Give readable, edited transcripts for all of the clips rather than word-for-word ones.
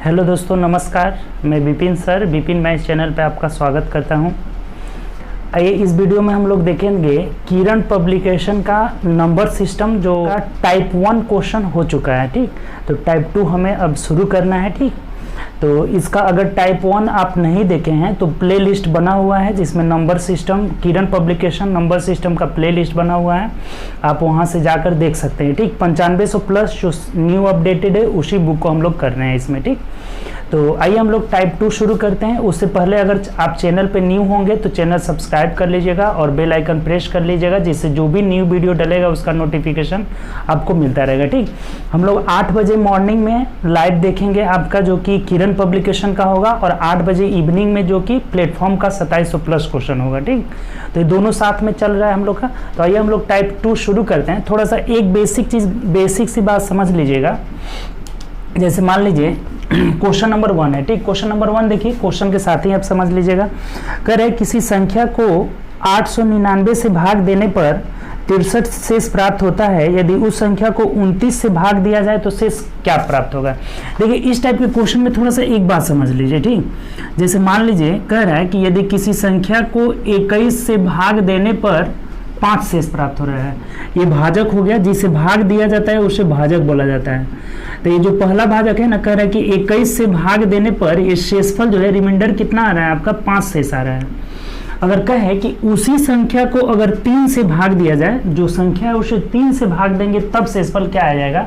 Hello दोस्तों, नमस्कार। मैं Vipin sir, Vipin maths channel पे आपका स्वागत करता हूं। आइए इस वीडियो में हम लोग देखेंगे किरण पब्लिकेशन का नंबर सिस्टम जो टाइप 1 क्वेश्चन हो चुका है। ठीक, तो टाइप 2 हमें अब शुरू करना है। ठीक, तो इसका अगर टाइप 1 आप नहीं देखे हैं तो प्ले लिस्ट बना हुआ है जिसमें नंबर सिस्टम, किरण पब्लिकेशन नंबर सिस्टम का प्ले लिस्ट बना हुआ है, आप वहां से जाकर देख सकते हैं। ठीक, 9500 प्लस जो न्यू अपडेटेड है उसी बुक को हम लोग कर रहे हैं इसमें। ठीक, तो आइए हम लोग टाइप 2 शुरू करते हैं। उससे पहले अगर आप चैनल पे न्यू होंगे तो चैनल सब्सक्राइब कर लीजिएगा और बेल आइकन प्रेस कर लीजिएगा, जिससे जो भी न्यू वीडियो डलेगा उसका नोटिफिकेशन आपको मिलता रहेगा। ठीक, हम लोग 8 बजे मॉर्निंग में लाइव देखेंगे आपका जो कि किरण पब्लिकेशन का होगा, और 8 बजे इवनिंग में जो कि प्लेटफॉर्म का 2700 प्लस क्वेश्चन होगा। ठीक, तो ये दोनों साथ में चल रहा है हम लोग का। तो आइए हम लोग टाइप 2 शुरू करते हैं। थोड़ा सा एक बेसिक सी बात समझ लीजिएगा। जैसे मान लीजिए क्वेश्चन नंबर 1 है। ठीक, क्वेश्चन नंबर 1 देखिए, क्वेश्चन के साथ ही आप समझ लीजिएगा। कह रहे किसी संख्या को 899 से भाग देने पर 63 शेष प्राप्त होता है। यदि उस संख्या को 29 से भाग दिया जाए तो शेष क्या प्राप्त होगा। देखिए इस टाइप के क्वेश्चन में थोड़ा सा एक बात समझ लीजिए। ठीक, जैसे मान लीजिए कह रहा है कि यदि किसी संख्या को 21 से भाग देने पर 5 शेष प्राप्त हो रहा है। ये भाजक हो गया, जिसे भाग दिया जाता है उसे भाजक बोला जाता है। तो ये जो पहला भाजक है ना, कह रहा है कि 21 से भाग देने पर ये शेषफल जो है रिमाइंडर कितना आ रहा है आपका, 5 शेष आ रहा है। अगर कहे कि उसी संख्या को अगर 3 से भाग दिया जाए, जो संख्या है उसे 3 से भाग देंगे तब शेषफल क्या आ जाएगा।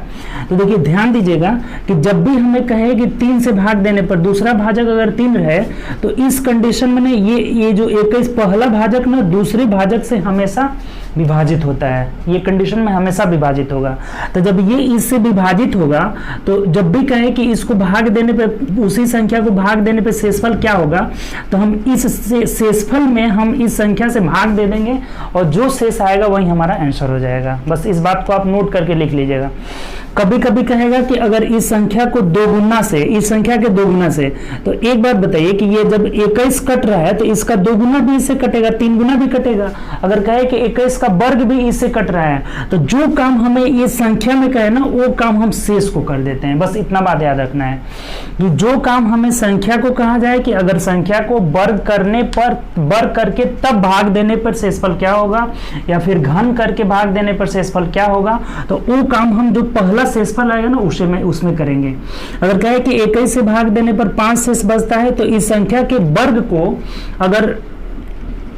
तो देखिए ध्यान दीजिएगा कि जब भी हमें कहे कि 3 से भाग देने पर दूसरा भाजक अगर 3 रहे तो इस कंडीशन में ये जो 21 पहला भाजक ना दूसरे भाजक से हमेशा विभाजित होता है। ये कंडीशन में हमेशा विभाजित होगा। तो जब ये इससे विभाजित होगा तो जब भी कहे कि इसको भाग देने पे, उसी संख्या को भाग देने पे शेषफल क्या होगा, तो हम इस शेषफल में हम इस संख्या से भाग दे देंगे और जो शेष आएगा वही हमारा आंसर हो जाएगा। बस इस बात को आप नोट करके लिख लीजिएगा। कभी कभी कहेगा कि अगर इस संख्या को 2 गुना से, इस संख्या के 2 गुना से, तो एक बात बताइए कि ये जब 21 कट रहा है तो इसका 2 गुना भी इससे कटेगा, 3 गुना भी कटेगा। अगर कहे कि 21 का वर्ग भी इससे कट रहा है तो जो काम हमें ये संख्या में कहे ना वो काम हम शेष को कर देते हैं। बस इतना बात याद रखना है कि जो काम हमें संख्या को कहा जाए कि अगर संख्या को वर्ग करने पर, वर्ग करके तब भाग देने पर शेषफल क्या होगा, या फिर घन करके भाग देने पर शेषफल क्या होगा, तो वो काम हम जो पहला शेषफल आएगा ना उसमें करेंगे। अगर कहे कि 21 से भाग देने पर 5 शेष बचता है तो इस संख्या के वर्ग को अगर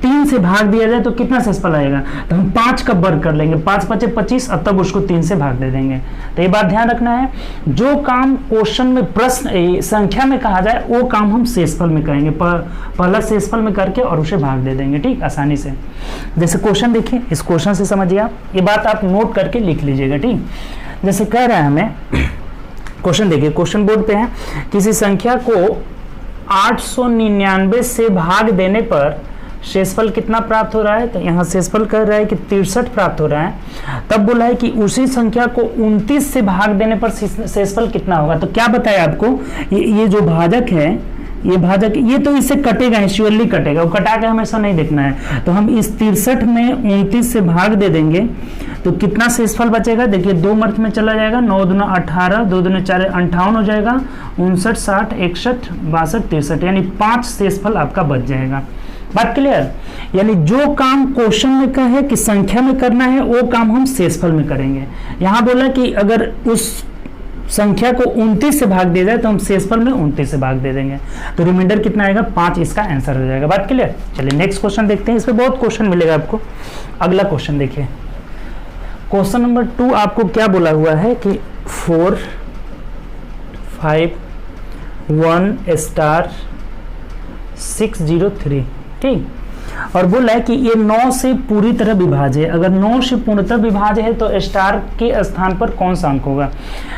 3 से भाग दिया जाए तो कितना शेषफल आएगा, तो हम 5 का वर्ग कर लेंगे, 5 × 5 = 25 और तब उसको 3 से भाग दे देंगे। तो ये बात ध्यान रखना है, जो काम क्वेश्चन में प्रश्न संख्या में कहा जाए वो काम हम शेषफल में करेंगे, पहला शेषफल में करके और उसे भाग दे देंगे। ठीक, आसानी से। जैसे क्वेश्चन देखिए, इस क्वेश्चन से समझिए आप, ये बात आप नोट करके लिख लीजिएगा। ठीक, जैसे कह रहा है हमें क्वेश्चन देखिए, क्वेश्चन बोर्ड पे है, किसी संख्या को 899 से भाग देने पर शेषफल कितना प्राप्त हो रहा है। तो यहाँ शेषफल कर रहा है कि 63 प्राप्त हो रहा है। तब बोला है कि उसी संख्या को 29 से भाग देने पर शेषफल कितना होगा। तो क्या बताया आपको, ये जो भाजक है, ये भाजक ये तो इससे कटेगा, श्योरली कटेगा, वो कटा के हमेशा नहीं देखना है। तो हम इस 63 में 29 से भाग दे देंगे तो कितना शेषफल बचेगा। देखिए 2 मर्थ में चला जाएगा, 9 दूना 18, 2 दूना 4 58 हो जाएगा, 59, 60, 61, 62, 63, यानी 5 शेषफल आपका बच जाएगा। बात क्लियर। यानी जो काम क्वेश्चन में कहे कि संख्या में करना है वो काम हम शेषफल में करेंगे। यहाँ बोला कि अगर उस संख्या को 29 से भाग दिया जाए तो हम शेषफल में 29 से भाग दे देंगे, तो रिमाइंडर कितना आएगा, 5 इसका आंसर हो जाएगा। बात क्लियर। चलिए नेक्स्ट क्वेश्चन देखते हैं, इसमें बहुत क्वेश्चन मिलेगा आपको। अगला क्वेश्चन देखिए, क्वेश्चन नंबर 2 आपको क्या बोला हुआ है कि 4 5 1 स्टार 603। ठीक, और बोला है कि ये 9 से पूरी तरह विभाज्य है। अगर 9 से पूर्णतः विभाज्य है तो स्टार के स्थान पर कौन सा अंक होगा।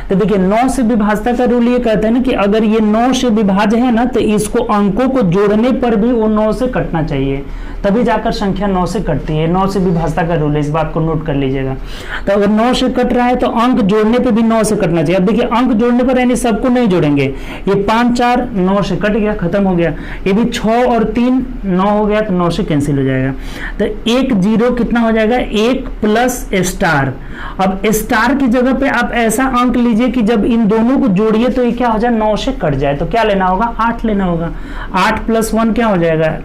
तो देखिए 9 से विभाज्यता का रूल ये कहता है ना कि अगर ये 9 से विभाज्य है ना तो इसको अंकों को जोड़ने पर भी वो 9 से कटना चाहिए, तभी जाकर संख्या 9 से कटती है। 9 से विभाज्यता का रूल है, इस बात को नोट कर लीजिएगा। तो अगर 9 से कट रहा है तो अंक जोड़ने पर भी 9 से कटना चाहिए। अब देखिए अंक जोड़ने पर यानी सबको नहीं जोड़ेंगे, ये 5 4 9 से कट गया, खत्म हो गया। ये भी 6 और 3 9 हो गया तो 9 से कैंसिल हो जाएगा। तो 1 0 कितना हो जाएगा, 1 प्लस स्टार। अब स्टार की जगह पे आप ऐसा अंक लीजिए लीजिए कि जब इन दोनों को जोड़िए तो ये क्या हो जाए, 9 से कट जाए, तो क्या लेना होगा, 8 लेना होगा। 8 + 1 क्या हो जाएगा,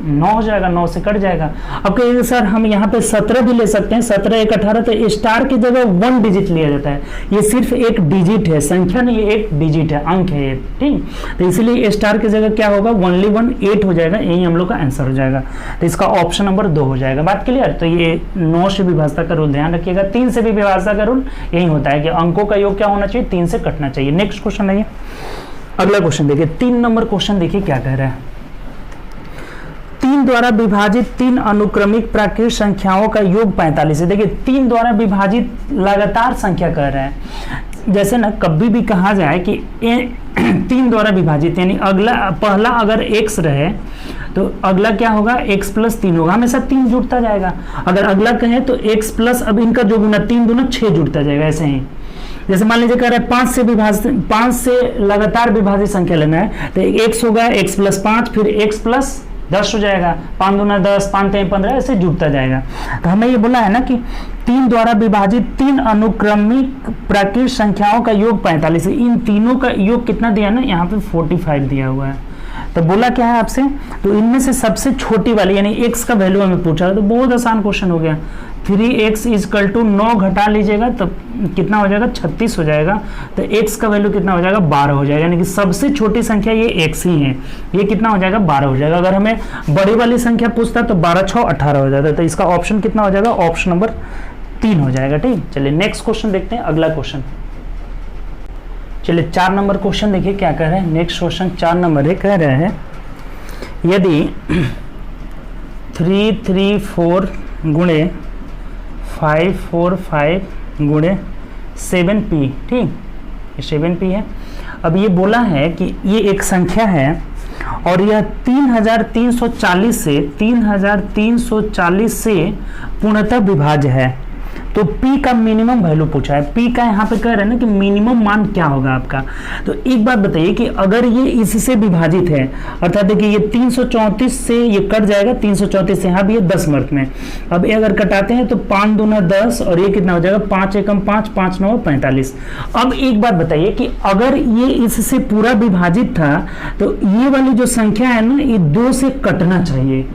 9 हो जाएगा, 9 से कट जाएगा। अब कहिए सर हम यहाँ पे 17 भी ले सकते हैं, 17 1 18, तो स्टार की जगह 1 डिजिट लिया जाता है। ये सिर्फ एक डिजिट है, संख्या नहीं, ये एक डिजिट है, अंक है ये, ठीक। तो इसलिए स्टार की जगह क्या होगा, 1 8 हो जाएगा, यही हम लोग का आंसर हो जाएगा। तो इसका ऑप्शन नंबर 2 हो जाएगा। बात क्लियर। तो ये 9 से विभाज्यता का रूल ध्यान रखिएगा। 3 से भी विभाज्यता का रूल यही होता है कि अंकों का योग क्या होना चाहिए, 3 से कटना चाहिए। नेक्स्ट क्वेश्चन है, अगला क्वेश्चन देखिए, 3 नंबर क्वेश्चन देखिए क्या कह रहा है। 3 द्वारा विभाजित 3 अनुक्रमिक प्राकृत संख्याओं का योग 45 है। देखिए 3 द्वारा विभाजित लगातार संख्या कह रहा है। जैसे ना कभी भी कहा जाए कि 3 द्वारा विभाजित, यानी अगला पहला अगर x रहे तो अगला क्या होगा, x + 3 होगा, हमेशा 3 जुड़ता जाएगा। अगर अगला कहे तो x + अब इनका जो गुना 3 दूना 6 जुड़ता जाएगा। ऐसे ही जैसे मान लीजिए कह रहा है 5 से लगातार विभाजित संख्या लेना है, तो x होगा, x + 5, फिर x + 10 हो जाएगा, 5 दूना 10, 5 3 15, ऐसे जुड़ता जाएगा। तो हमें ये बोला है ना कि 3 द्वारा विभाजित 3 अनुक्रमिक प्राकृत संख्याओं का योग 45 है। इन तीनों का योग कितना दिया ना, यहाँ पे 45 दिया हुआ है। तो बोला क्या है आपसे, तो इनमें से सबसे छोटी वाली यानी x का वैल्यू हमें पूछा है। तो बहुत आसान क्वेश्चन हो गया। 3x = 9 घटा लीजिएगा तो कितना हो जाएगा, 36 हो जाएगा। तो x का वैल्यू कितना हो जाएगा, 12 हो जाएगा। यानी कि सबसे छोटी संख्या ये x ही है। ये कितना हो जाएगा, 12 हो जाएगा। अगर हमें बड़ी वाली संख्या पूछता तो 12 6 18 हो जाता। तो इसका ऑप्शन कितना हो जाएगा, ऑप्शन नंबर 3 हो जाएगा। ठीक, चलिए नेक्स्ट क्वेश्चन देखते हैं। अगला क्वेश्चन चलिए 4 नंबर क्वेश्चन देखिए क्या कह रहे हैं। नेक्स्ट क्वेश्चन 4 नंबर है, कह रहे हैं यदि 3 3 4 गुणे 5 4 5 गुणे 7p, ठीक, ये 7p है। अब ये बोला है कि ये एक संख्या है और यह 3340 से पूर्णतः विभाज्य है। तो p का मिनिमम वैल्यू पूछा है। p का यहाँ पे कह रहे हैं ना कि मिनिमम मान क्या होगा आपका। तो एक बात बताइए कि अगर ये इससे विभाजित है, अर्थात देखिए ये 334 से ये कट जाएगा, 334 से यहाँ भी ये 10 मर्त में। अब ये अगर कटाते हैं तो 5 दूना 10 और ये कितना हो जाएगा, 5 एकम 5, 5 9 45। अब एक बात बताइए कि अगर ये इससे पूरा विभाजित था तो ये वाली जो संख्या है ना, ये 2 से कटना चाहिए।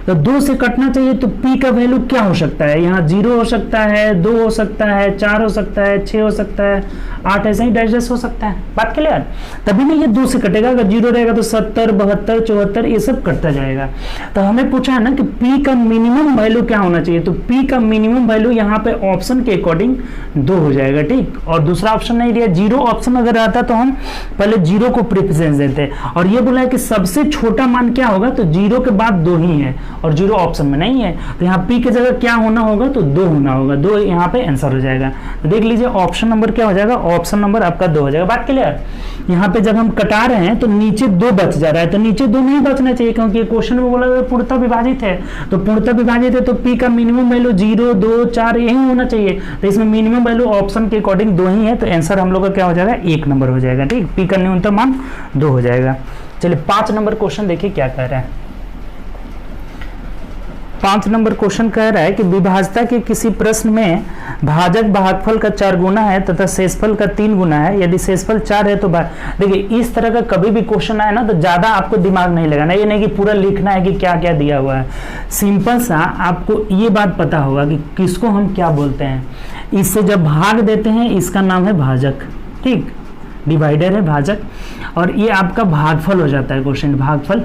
तो 2 से कटना चाहिए तो p का वैल्यू क्या हो सकता है, यहाँ 0 हो सकता है, 2 हो सकता है, 4 हो सकता है, 6 हो सकता है, 8 ऐसे ही डैश हो सकता है। बात क्लियर। तभी ना ये 2 से कटेगा। अगर 0 रहेगा तो 70 72 74 ये सब कटता जाएगा। तो हमें पूछा है ना कि p का मिनिमम वैल्यू क्या होना चाहिए। तो p का मिनिमम वैल्यू यहाँ पे ऑप्शन के अकॉर्डिंग 2 हो जाएगा। ठीक, और दूसरा ऑप्शन नहीं दिया, 0 ऑप्शन अगर रहता तो हम पहले 0 को प्रेफरेंस देते। और ये बोला है कि सबसे छोटा मान क्या होगा, तो 0 के बाद 2 ही है और 0 ऑप्शन में नहीं है। तो यहाँ p की जगह क्या होना होगा, तो 2 होना होगा। 2 यहाँ पे आंसर हो जाएगा। तो देख लीजिए ऑप्शन नंबर क्या हो जाएगा, ऑप्शन नंबर आपका 2 हो जाएगा। बात क्लियर। यहाँ पे जब हम कटा रहे हैं तो नीचे 2 बच जा रहा है, तो नीचे 2 नहीं बचना चाहिए क्योंकि क्वेश्चन में बोला हुआ पूर्णतः विभाजित है। तो पूर्णतः विभाजित है तो p का मिनिमम वैल्यू 0 2 4 यही होना चाहिए। तो इसमें मिनिमम वैल्यू ऑप्शन के अकॉर्डिंग 2 ही है। तो आंसर हम लोग का क्या हो जाएगा, 1 नंबर हो जाएगा। ठीक, p का न्यूनतम मान 2 हो जाएगा। चलिए 5 नंबर क्वेश्चन देखिए क्या कह रहा है। 5 नंबर क्वेश्चन कह रहा है कि विभाज्यता के किसी प्रश्न में भाजक भागफल का 4 गुना है तथा शेषफल का 3 गुना है। यदि शेषफल 4 है तो देखिए इस तरह का कभी भी क्वेश्चन आए ना तो ज्यादा आपको दिमाग नहीं लगाना। ये नहीं कि पूरा लिखना है कि क्या क्या दिया हुआ है। सिंपल सा आपको ये बात पता होगा कि किसको हम क्या बोलते हैं। इससे जब भाग देते हैं इसका नाम है भाजक। ठीक, डिवाइडर है भाजक, और ये आपका भागफल हो जाता है क्वेश्चन, भागफल।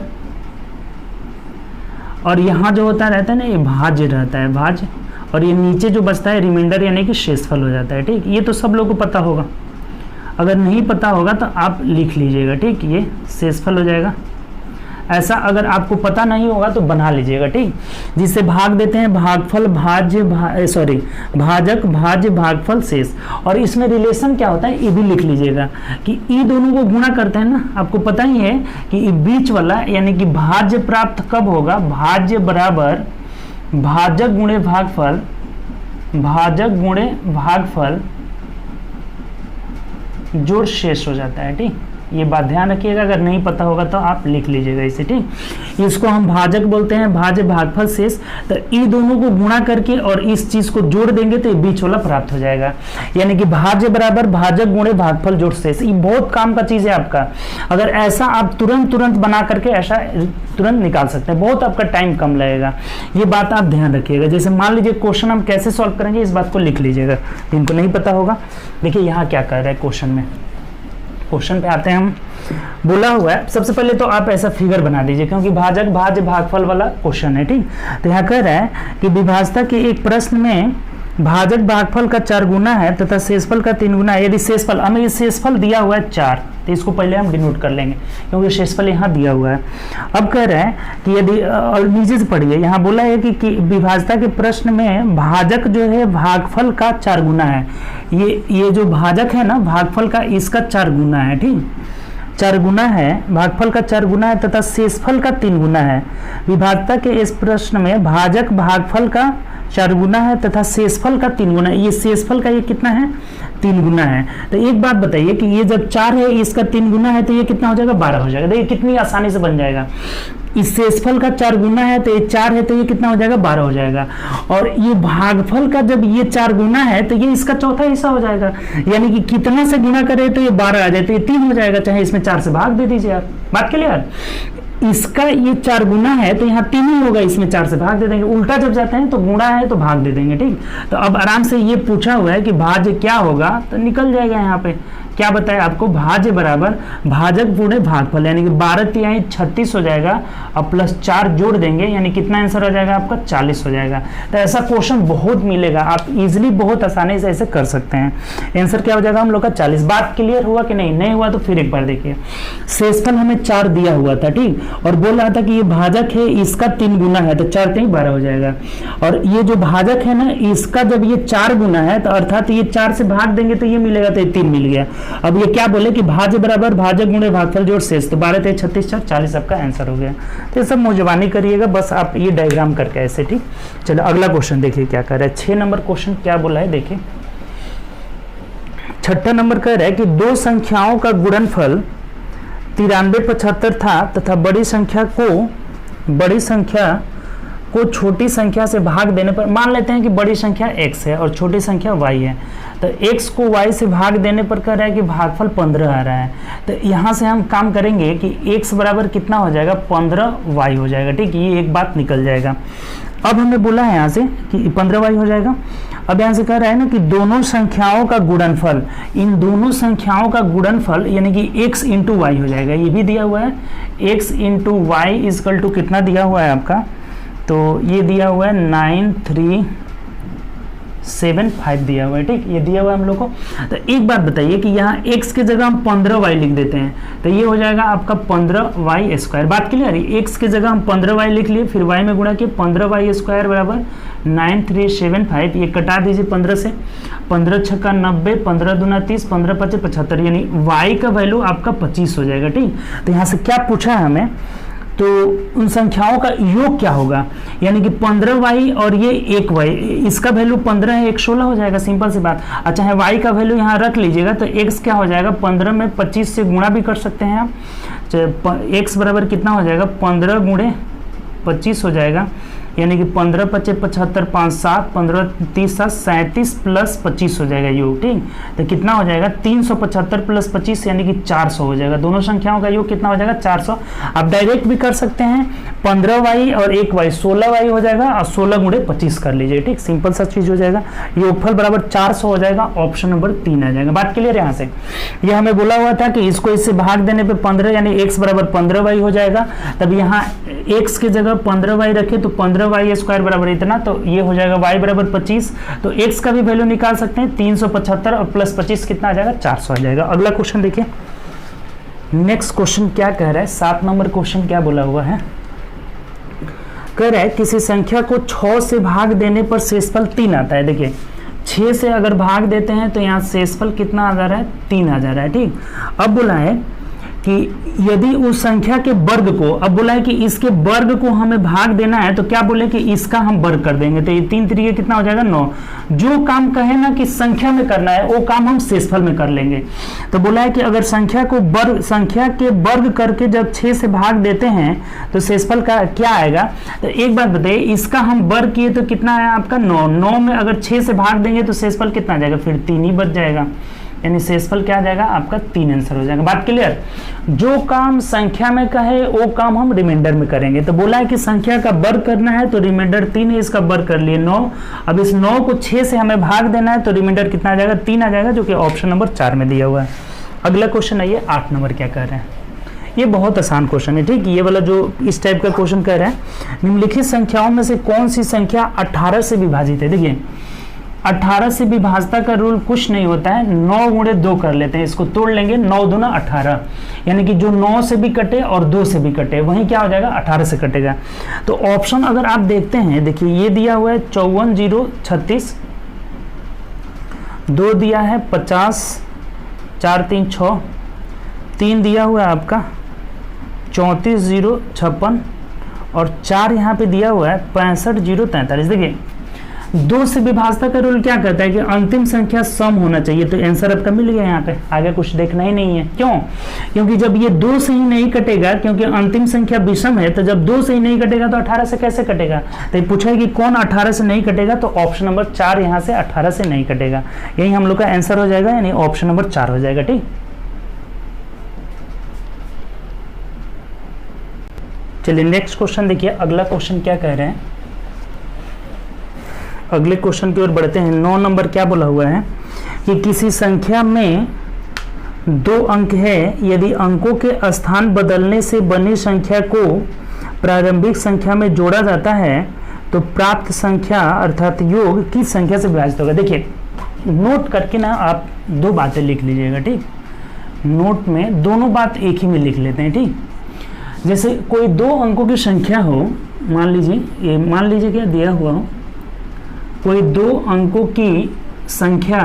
और यहाँ जो होता रहता है ना ये भाज्य रहता है, भाज्य। और ये नीचे जो बचता है रिमाइंडर यानी कि शेषफल हो जाता है। ठीक, ये तो सब लोगों को पता होगा। अगर नहीं पता होगा तो आप लिख लीजिएगा। ठीक, ये शेषफल हो जाएगा। ऐसा अगर आपको पता नहीं होगा तो बना लीजिएगा। ठीक, जिससे भाग देते हैं भागफल भाज्य भाजक भाज्य भागफल शेष। और इसमें रिलेशन क्या होता है ये भी लिख लीजिएगा कि ई दोनों को गुणा करते हैं ना। आपको पता ही है कि बीच वाला यानी कि भाज्य प्राप्त कब होगा, भाज्य बराबर भाजक गुणे भागफल, भाजक गुणे भागफल जोड़ शेष हो जाता है। ठीक, ये बात ध्यान रखिएगा, अगर नहीं पता होगा तो आप लिख लीजिएगा इसे, ठीक। इसको हम भाजक बोलते हैं, भाज्य भागफल शेष। तो ये दोनों को गुणा करके और इस चीज को जोड़ देंगे तो ये बीच वाला प्राप्त हो जाएगा, यानी कि भाज्य बराबर भाजक गुणे भागफल जोड़ शेष। ये बहुत काम का चीज है आपका, अगर ऐसा आप तुरंत बना करके ऐसा तुरंत निकाल सकते हैं, बहुत आपका टाइम कम लगेगा। ये बात आप ध्यान रखिएगा। जैसे मान लीजिए क्वेश्चन हम कैसे सॉल्व करेंगे, इस बात को लिख लीजिएगा, इनको नहीं पता होगा। देखिए यहाँ क्या कर रहा है क्वेश्चन में, क्वेश्चन पे आते हैं हम। बोला हुआ है सबसे पहले तो आप ऐसा फिगर बना दीजिए, क्योंकि भाजक भाज्य भागफल वाला क्वेश्चन है, ठीक। तो यहाँ कह रहा है कि विभाजता के एक प्रश्न में भाजक भागफल का 4 गुना है तथा शेषफल का 3 गुना है। यदि शेषफल, हमें ये शेषफल दिया हुआ है 4, तो इसको पहले हम डिनोट कर लेंगे क्योंकि शेषफल यहाँ दिया हुआ है। अब कह रहे हैं कि यदि, और नीचे से पढ़िए, यहाँ बोला है कि विभाजता के प्रश्न में भाजक जो है भागफल का 4 गुना है। ये जो भाजक है ना भागफल का, इसका 4 गुना है, ठीक, 4 गुना है, भागफल का 4 गुना है तथा शेषफल का 3 गुना है। विभाजता के इस प्रश्न में भाजक भागफल का 4 गुना है तथा शेषफल का 3 गुना है। ये शेषफल का ये कितना है, 3 गुना है। तो एक बात बताइए कि ये जब 4 है, इसका 3 गुना है, तो ये कितना हो जाएगा, 12 हो जाएगा। देखिए कितनी आसानी से बन जाएगा। इस शेषफल का 4 गुना है तो ये 4 है, तो ये कितना हो जाएगा, 12 हो जाएगा। और ये भागफल का जब ये 4 गुना है तो ये इसका चौथा हिस्सा हो जाएगा, यानी कि कितना से गुना करे तो ये 12 आ जाए, तो ये 3 हो जाएगा, चाहे इसमें 4 से भाग दे दीजिए आप। बात क्लियर। इसका ये 4 गुना है तो यहाँ 3 ही होगा, इसमें 4 से भाग दे देंगे। उल्टा जब जाते हैं तो गुणा है तो भाग दे देंगे, ठीक। तो अब आराम से ये पूछा हुआ है कि भाज्य क्या होगा, तो निकल जाएगा यहाँ पे। क्या बताया आपको, भाज्य बराबर भाजक गुणे भागफल, यानी कि 12 36 हो जाएगा, और प्लस 4 जोड़ देंगे, यानी कितना आंसर हो जाएगा आपका, 40 हो जाएगा। तो ऐसा क्वेश्चन बहुत मिलेगा, आप इजीली बहुत आसानी से ऐसे कर सकते हैं। आंसर क्या हो जाएगा हम लोग का 40। बात क्लियर हुआ कि नहीं हुआ तो फिर एक बार देखिए। शेषफल हमें 4 दिया हुआ था, ठीक, और बोल रहा था कि ये भाजक है, इसका 3 गुना है, तो 4 3 12 हो जाएगा। और ये जो भाजक है ना, इसका जब ये 4 गुना है तो अर्थात ये 4 से भाग देंगे तो ये मिलेगा, तो ये 3 मिल गया। अब ये क्या बोले कि भाज्य बराबर भाजक गुणे भागफल जोड़ शेष, तो 12 3 36 4 40 आपका आंसर हो गया। तो ये सब मौजवानी करिएगा, बस आप ये डायग्राम करके ऐसे, ठीक। चलो अगला क्वेश्चन देखिए क्या कर रहा है। 6 नंबर क्वेश्चन क्या बोला है देखिए। 6ठा नंबर कह रहा है कि 2 संख्याओं का गुणनफल 93 75 था तथा बड़ी संख्या को छोटी संख्या से भाग देने पर, मान लेते हैं कि बड़ी संख्या x है और छोटी संख्या y है, तो x को y से भाग देने पर कह रहा है कि भागफल 15 आ रहा है। तो यहाँ से हम काम करेंगे कि x बराबर कितना हो जाएगा, 15y हो जाएगा, ठीक। ये एक बात निकल जाएगा। अब हमें बोला है यहाँ से कि 15y हो जाएगा। अब यहाँ से कह रहा है ना कि दोनों संख्याओं का गुणनफल, इन दोनों संख्याओं का गुणनफल यानी कि x इंटू वाई हो जाएगा। ये भी दिया हुआ है, x into y equal to कितना दिया हुआ है आपका, तो ये दिया हुआ है 9375 दिया हुआ है, ठीक। ये दिया हुआ है हम लोग को। तो एक बात बताइए कि यहाँ x की जगह हम 15y लिख देते हैं, तो ये हो जाएगा आपका 15y स्क्वायर। बात क्लियर है। x की जगह हम 15y लिख लिए, फिर y में गुणा किए, 15y स्क्वायर बराबर 9375। ये कटा दीजिए 15 से, 15 छक्का 90, 15 दूना 30, 15 पचे 75, यानी y का वैल्यू आपका 25 हो जाएगा, ठीक। तो यहाँ से क्या पूछा है हमें, तो उन संख्याओं का योग क्या होगा, यानी कि 15y और ये 1y, इसका वैल्यू 15 है, 1 16 हो जाएगा, सिंपल सी बात। अच्छा है, y का वैल्यू यहाँ रख लीजिएगा, तो x क्या हो जाएगा, 15 में 25 से गुणा भी कर सकते हैं आप। x बराबर कितना हो जाएगा, 15 गुणे 25 हो जाएगा, यानी कि 15 पचे 75 5 7 15 30 7 37 प्लस 25 हो जाएगा योग, ठीक। तो कितना हो जाएगा, 375 प्लस 25 यानी कि 400 हो जाएगा। दोनों संख्याओं का योग कितना हो जाएगा, 400। आप डायरेक्ट भी कर सकते हैं, 15y और 1y 16y हो जाएगा, और 16 गुणे 25 कर लीजिए, ठीक। सिंपल सा चीज हो जाएगा। योगफल बराबर 400 हो जाएगा, ऑप्शन नंबर 3 आ जाएगा। बात क्लियर है। यहाँ से ये हमें बोला हुआ था कि इसको इससे भाग देने पे 15 यानी x बराबर 15y हो जाएगा। तब यहाँ x की जगह 15y रखे तो 15y स्क्वायर बराबर इतना, तो ये हो जाएगा y बराबर 25। तो x का भी वैल्यू निकाल सकते हैं, 375 और प्लस 25 कितना आ जाएगा, 400 आ जाएगा। अगला क्वेश्चन देखिए, नेक्स्ट क्वेश्चन क्या कह रहा है। 7 नंबर क्वेश्चन क्या बोला हुआ है, कह रहा है किसी संख्या को 6 से भाग देने पर शेषफल 3 आता है। देखिए 6 से अगर भाग देते हैं तो यहाँ शेषफल कितना आ जा रहा है, 3 आ जा रहा है, ठीक। अब बोला है कि यदि उस संख्या के वर्ग को, अब बोला है कि इसके वर्ग को हमें भाग देना है, तो क्या बोले कि इसका हम वर्ग कर देंगे, तो ये 3 तरीके कितना हो जाएगा 9। जो काम कहे ना कि संख्या में करना है वो काम हम शेषफल में कर लेंगे। तो बोला है कि अगर संख्या के वर्ग करके जब 6 से भाग देते हैं तो शेषफल का क्या आएगा। तो एक बात बताइए, इसका हम वर्ग किए तो कितना आया आपका 9। 9 में अगर 6 से भाग देंगे तो शेषफल कितना आ जाएगा, फिर 3 ही बच जाएगा, यानी शेषफल क्या आ जाएगा आपका 3 आंसर हो जाएगा। बात क्लियर। जो काम संख्या में कहे वो काम हम रिमाइंडर में करेंगे। तो बोला है कि संख्या का वर्ग करना है तो रिमाइंडर 3 है, इसका वर्ग कर लिए 9। अब इस 9 को 6 से हमें भाग देना है तो रिमाइंडर कितना आ जाएगा 3 आ जाएगा, जो कि ऑप्शन नंबर 4 में दिया हुआ है। अगला क्वेश्चन आइए 8 नंबर क्या कह रहे हैं। ये बहुत आसान क्वेश्चन है, ठीक। ये वाला जो इस टाइप का क्वेश्चन कह रहे हैं, निम्नलिखित संख्याओं में से कौन सी संख्या 18 से विभाजित है। देखिए 18 से विभाजता का रूल कुछ नहीं होता है, 9 गुणे 2 कर लेते हैं, इसको तोड़ लेंगे, 9 दूना 18, यानी कि जो 9 से भी कटे और 2 से भी कटे वहीं क्या हो जाएगा 18 से कटेगा। तो ऑप्शन अगर आप देखते हैं, देखिए ये दिया हुआ है 54 0 36, 2 दिया है 50 4 3 6, 3 दिया हुआ है आपका 34 0 56 और 4 यहाँ पे दिया हुआ है 65 0 43। देखिए 2 से विभाजता का रूल क्या कहता है कि अंतिम संख्या सम होना चाहिए, तो आंसर आपका मिल गया। यहाँ पे आगे कुछ देखना ही नहीं है। क्यों? क्योंकि जब ये 2 से ही नहीं कटेगा, क्योंकि अंतिम संख्या विषम है, तो जब 2 से ही नहीं कटेगा तो 18 से कैसे कटेगा। तो पूछा है कि कौन 18 से नहीं कटेगा, तो ऑप्शन नंबर 4 यहाँ से 18 से नहीं कटेगा, यही हम लोग का आंसर हो जाएगा, यानी ऑप्शन नंबर 4 हो जाएगा। ठीक, चलिए नेक्स्ट क्वेश्चन देखिए। अगला क्वेश्चन क्या कह रहे हैं, अगले क्वेश्चन की ओर बढ़ते हैं। 9 नंबर क्या बोला हुआ है कि किसी संख्या में 2 अंक है, यदि अंकों के स्थान बदलने से बनी संख्या को प्रारंभिक संख्या में जोड़ा जाता है तो प्राप्त संख्या अर्थात योग किस संख्या से विभाजित होगा। देखिए नोट करके ना आप 2 बातें लिख लीजिएगा। ठीक, नोट में दोनों बात एक ही में लिख लेते हैं। ठीक, जैसे कोई 2 अंकों की संख्या हो, मान लीजिए क्या दिया हुआ हो, कोई 2 अंकों की संख्या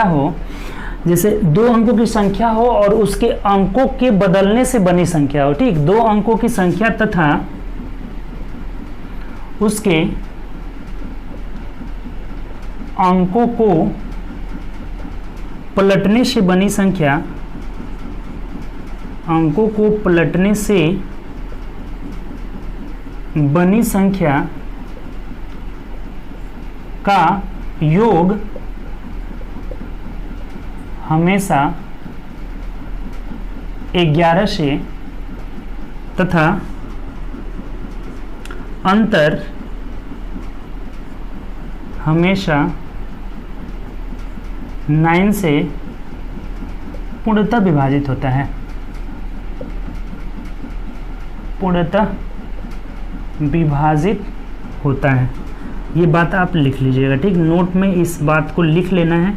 हो, जैसे 2 अंकों की संख्या हो और उसके अंकों के बदलने से बनी संख्या हो। ठीक, 2 अंकों की संख्या तथा उसके अंकों को पलटने से बनी संख्या, अंकों को पलटने से बनी संख्या का योग हमेशा 11 से तथा अंतर हमेशा 9 से पूर्णतः विभाजित होता है। पूर्णतः विभाजित होता है, ये बात आप लिख लीजिएगा। ठीक, नोट में इस बात को लिख लेना है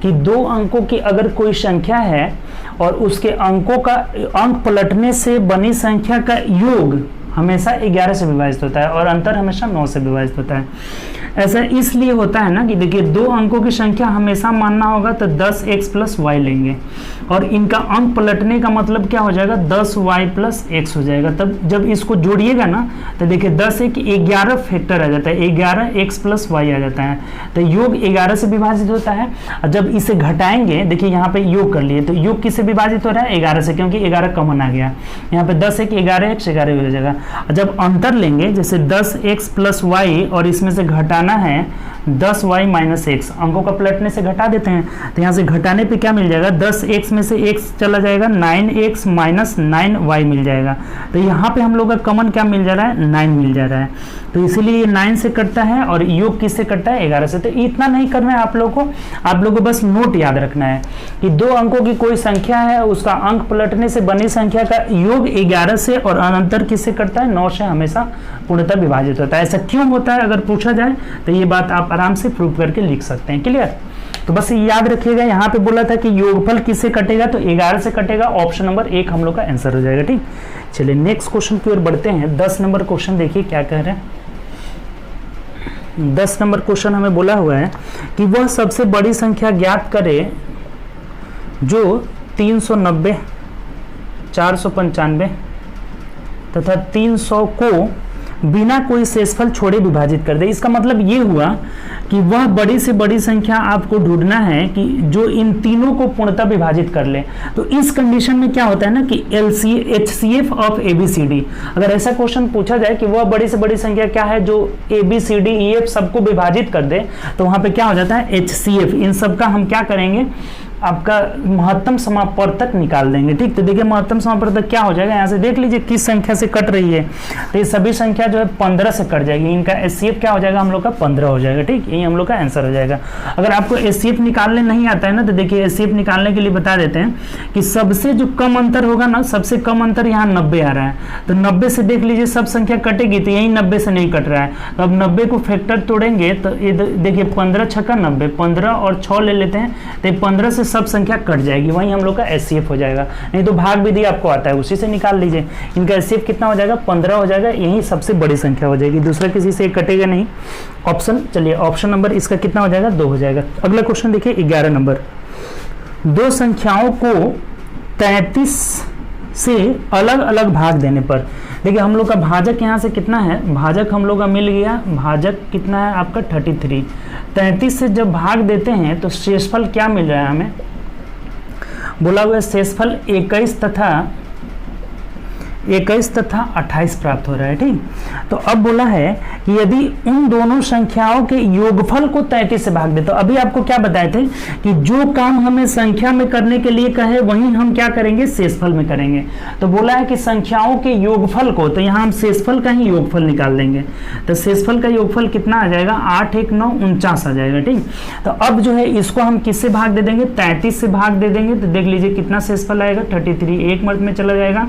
कि 2 अंकों की अगर कोई संख्या है और उसके अंकों का अंक पलटने से बनी संख्या का योग हमेशा 11 से विभाजित होता है और अंतर हमेशा 9 से विभाजित होता है। ऐसा इसलिए होता है ना कि देखिए 2 अंकों की संख्या हमेशा मानना होगा तो 10x + y लेंगे और इनका अंक पलटने का मतलब क्या हो जाएगा 10y + x हो जाएगा। तब जब इसको जोड़िएगा ना तो देखिए 10 एक 11 फैक्टर आ जाता है, 11x + y आ जाता है, तो योग 11 से विभाजित होता है। और जब इसे घटाएंगे, देखिए यहाँ पे योग कर लिए, तो योग किससे विभाजित हो रहा है 11 से, क्योंकि 11 कॉमन आ गया यहाँ पे, 10 एक 11x 11 हो जाएगा। और जब अंतर लेंगे जैसे 10x + y और इसमें से घटाना है 10y - x, अंकों का पलटने से घटा देते हैं, तो यहाँ से घटाने पे क्या मिल जाएगा 10x में से x चला जाएगा, 9x - 9y मिल जाएगा। तो यहाँ पे हम लोग का कॉमन क्या मिल जा रहा है 9 मिल जा रहा है, तो इसीलिए ये 9 से कटता है और योग किससे कटता है 11 से। तो इतना नहीं करना है आप लोगों को बस नोट याद रखना है कि 2 अंकों की कोई संख्या है, उसका अंक पलटने से बनी संख्या का योग 11 से और अंतर किससे कटता है 9 से हमेशा पूर्णतः विभाजित होता है। ऐसा क्यों होता है अगर पूछा जाए तो ये बात आप आराम से प्रूव करके लिख सकते हैं। क्लियर, तो बस याद रखिएगा, यहाँ पे बोला था कि योगफल किससे कटेगा तो 11 से कटेगा, ऑप्शन नंबर 1 हम लोग का आंसर हो जाएगा। ठीक, चलिए नेक्स्ट क्वेश्चन की ओर बढ़ते हैं। 10 नंबर क्वेश्चन देखिए क्या कह रहे हैं। 10 नंबर क्वेश्चन हमें बोला हुआ है कि वह सबसे बड़ी संख्या ज्ञात करे जो 390, 495 तथा 300 को बिना कोई शेषफल छोड़े विभाजित कर दे। इसका मतलब ये हुआ कि वह बड़ी से बड़ी संख्या आपको ढूंढना है कि जो इन तीनों को पूर्णतः विभाजित कर ले। तो इस कंडीशन में क्या होता है ना कि HCF ऑफ ABCD, अगर ऐसा क्वेश्चन पूछा जाए कि वह बड़ी से बड़ी संख्या क्या है जो ABCD EF सबको विभाजित कर दे, तो वहां पे क्या हो जाता है HCF। इन सब का हम क्या करेंगे, आपका महत्तम समापवर्तक निकाल देंगे। ठीक, तो देखिए महत्तम समापवर्तक क्या हो जाएगा, यहाँ से देख लीजिए किस संख्या से कट रही है, तो ये सभी संख्या जो है 15 से कट जाएगी। इनका HCF क्या हो जाएगा हम लोग का 15 हो जाएगा। ठीक, यही हम लोग का आंसर हो जाएगा। अगर आपको HCF निकालने नहीं आता है ना, तो देखिए HCF निकालने के लिए बता देते हैं कि सबसे जो कम अंतर होगा ना, सबसे कम अंतर यहाँ 90 आ रहा है, तो 90 से देख लीजिए सब संख्या कटेगी, तो यही 90 से नहीं कट रहा है। तो अब 90 को फैक्टर तोड़ेंगे तो ये देखिए 15 छक्का 90, 15 और 6 ले लेते हैं, तो 15 से सब संख्या कट जाएगी, वहीं हम लोग का HCF हो जाएगा। नहीं तो भाग विधि आपको आता है, उसी से निकाल लीजिए। इनका HCF कितना हो जाएगा 15 हो जाएगा, यही सबसे बड़ी संख्या हो जाएगी, दूसरा किसी से कटेगा नहीं। ऑप्शन, चलिए ऑप्शन नंबर इसका कितना हो जाएगा 2 हो जाएगा। अगला क्वेश्चन देखिए 11 नंबर, दो संख्याओं को 33 से अलग अलग भाग देने पर, देखिए हम लोग का भाजक यहाँ से कितना है, भाजक हम लोग का मिल गया, भाजक कितना है आपका 33। 33 से जब भाग देते हैं तो शेषफल क्या मिल रहा है हमें, बोला हुआ शेषफल 21 तथा 28 प्राप्त हो रहा है। ठीक, तो अब बोला है कि यदि उन दोनों संख्याओं के योगफल को 33 से भाग दे, तो अभी आपको क्या बताए थे कि जो काम हमें संख्या में करने के लिए कहे वहीं हम क्या करेंगे, शेषफल में करेंगे। तो बोला है कि संख्याओं के योगफल को, तो यहाँ हम शेषफल का ही योगफल निकाल देंगे, तो शेषफल का योगफल कितना आ जाएगा 8 1 9 49 आ जाएगा। ठीक, तो अब जो है इसको हम किससे भाग दे देंगे, 33 से भाग दे देंगे, तो देख लीजिए कितना शेषफल आएगा 33, एक मर्द में चला जाएगा,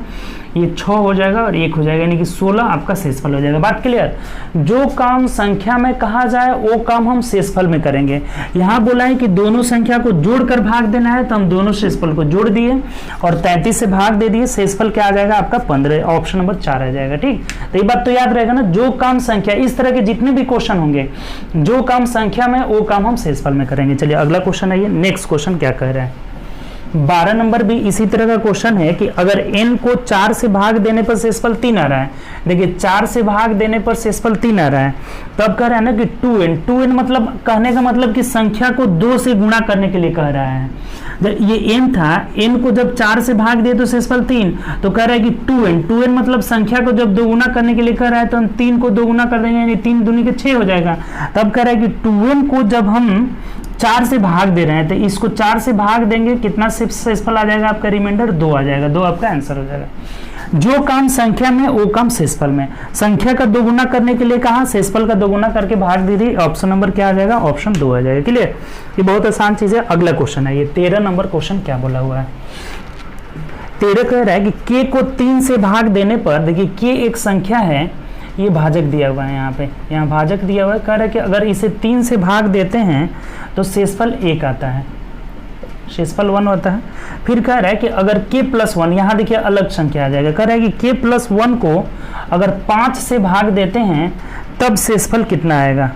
ये 6 हो जाएगा और 1 हो जाएगा, यानी कि 16 आपका शेषफल हो जाएगा। बात क्लियर, जो काम संख्या में कहा जाए वो काम हम शेषफल में करेंगे। यहाँ बोला है कि दोनों संख्या को जोड़कर भाग देना है, तो हम दोनों शेषफल को जोड़ दिए और 33 से भाग दे दिए, शेषफल क्या आ जाएगा आपका 15, ऑप्शन नंबर 4 आ जाएगा। ठीक, तो ये बात तो याद रहेगा ना, जो काम संख्या, इस तरह के जितने भी क्वेश्चन होंगे, जो काम संख्या में वो काम हम शेषफल में करेंगे। चलिए अगला क्वेश्चन है, नेक्स्ट क्वेश्चन क्या कह रहा है, 12 नंबर भी इसी तरह का क्वेश्चन है कि अगर n को 4 से भाग देने पर शेषफल 3 आ रहा है, देखिए 4 से भाग देने पर शेषफल 3 आ रहा है, तो अब कह रहा है ना कि 2n मतलब कहने का मतलब कि संख्या को 2 से गुणा करने के लिए कह रहा है। जब ये n था, n को जब 4 से भाग दिए तो शेषफल 3, तो कह रहा है कि 2n मतलब संख्या को जब 2 गुना करने के लिए कह रहा है, तो हम 3 को 2 गुना कर देंगे, यानी 3 दूनी के 6 हो जाएगा। तब कह रहा है कि 2n को जब हम 4 से भाग दे रहे हैं, तो इसको 4 से भाग देंगे, कितना शेषफल आ जाएगा आपका, रिमाइंडर 2 आ जाएगा, 2 आपका आंसर हो जाएगा। जो काम संख्या में वो काम शेषफल में, संख्या का 2 गुना करने के लिए कहा, शेषफल का 2 गुना करके भाग दे दी, ऑप्शन नंबर क्या आ जाएगा, ऑप्शन 2 आ जाएगा। क्लियर, ये बहुत आसान चीज है। अगला क्वेश्चन है, ये 13 नंबर क्वेश्चन क्या बोला हुआ है, 13 कह रहा है कि k को 3 से भाग देने पर, देखिए k एक संख्या है, ये भाजक दिया हुआ है, यहाँ भाजक दिया हुआ है, कह रहा है कि अगर इसे 3 से भाग देते हैं तो शेषफल 1 आता है, शेषफल 1 होता है। फिर कह रहा है कि अगर k+1, यहाँ देखिए अलग संख्या आ जाएगा, कह रहा है कि k+1 को अगर 5 से भाग देते हैं तब शेषफल कितना आएगा,